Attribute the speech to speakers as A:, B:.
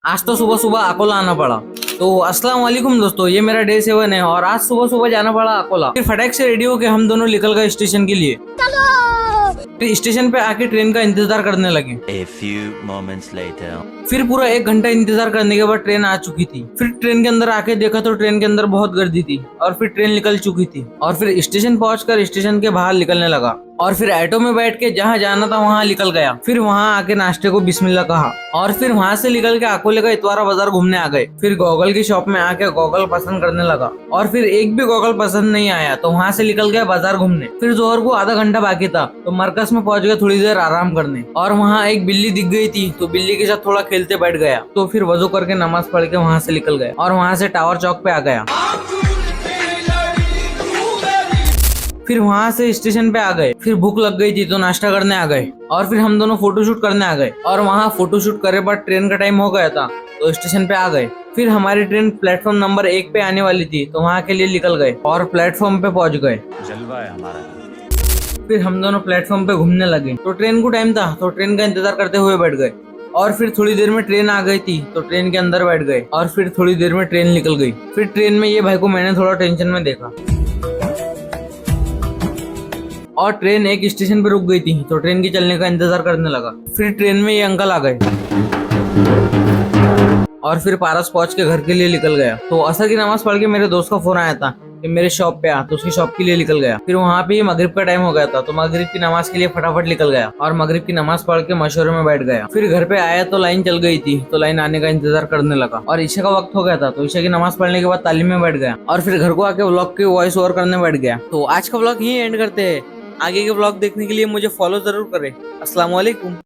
A: आज तो सुबह सुबह अकोला आना पड़ा। तो अस्सलाम वालेकुम दोस्तों, ये मेरा डे 7 है और आज सुबह सुबह जाना पड़ा अकोला। फिर फटाक से रेडी होके हम दोनों निकल गए स्टेशन के लिए। फिर स्टेशन पे आके ट्रेन का इंतजार करने लगे।
B: A few moments later.
A: फिर पूरा 1 घंटा इंतजार करने के बाद ट्रेन आ चुकी थी। फिर ट्रेन के अंदर आके देखा तो ट्रेन के अंदर बहुत गर्दी थी और फिर ट्रेन निकल चुकी थी। और फिर स्टेशन पहुंचकर स्टेशन के बाहर निकलने लगा और फिर ऑटो में बैठ के जहाँ जाना था वहाँ निकल गया। फिर वहाँ आके नाश्ते को बिस्मिल्लाह कहा और फिर वहाँ से निकल के अकोले का इतवारा बाजार घूमने आ गए। फिर गॉगल की शॉप में आके गॉगल पसंद करने लगा और फिर एक भी गॉगल पसंद नहीं आया तो वहाँ से निकल गया बाजार घूमने। फिर जोहर को आधा घंटा बाकी था तो मरकज में पहुंच गया थोड़ी देर आराम करने और वहाँ एक बिल्ली दिख गई थी तो बिल्ली के साथ थोड़ा खेलते बैठ गया। तो फिर वजू करके नमाज पढ़ के वहाँ से निकल गया और वहाँ से टावर चौक पे आ गया। फिर वहाँ से स्टेशन पे आ गए। फिर भूख लग गई थी तो नाश्ता करने आ गए और फिर हम दोनों फोटोशूट करने आ गए और वहाँ फोटोशूट करे बाद ट्रेन का टाइम हो गया था तो स्टेशन पे आ गए। फिर हमारी ट्रेन प्लेटफॉर्म नंबर 1 पे आने वाली थी तो वहाँ के लिए निकल गए और प्लेटफॉर्म पे पहुँच गए।
B: जलवा है हमारा।
A: फिर हम दोनों प्लेटफॉर्म पे घूमने लगे तो ट्रेन को टाइम था तो ट्रेन का इंतजार करते हुए बैठ गए और फिर थोड़ी देर में ट्रेन आ गई थी तो ट्रेन के अंदर बैठ गए और फिर थोड़ी देर में ट्रेन निकल गई। फिर ट्रेन में ये भाई को मैंने थोड़ा टेंशन में देखा और ट्रेन एक स्टेशन पे रुक गई थी तो ट्रेन के चलने का इंतजार करने लगा। फिर ट्रेन में ये अंकल आ गए और फिर पारस पहुंच के घर के लिए निकल गया। तो असर की नमाज पढ़ के मेरे दोस्त का फोन आया था कि मेरे शॉप पे आ तो उसकी शॉप के लिए निकल गया। फिर वहाँ पे मगरिब का टाइम हो गया था तो मगरिब की नमाज के लिए फटाफट निकल गया और मगरिब की नमाज पढ़ के मशवरे में बैठ गया। फिर घर पे आया तो लाइन चल गई थी तो लाइन आने का इंतजार करने लगा और ईशा का वक्त हो गया था तो ईशा की नमाज पढ़ने के बाद तालीम में बैठ गया और फिर घर को आके व्लॉग की वॉइस ओवर करने बैठ गया। तो आज का व्लॉग यही एंड करते हैं। आगे के व्लॉग देखने के लिए मुझे फॉलो जरूर करें। अस्सलाम वालेकुम।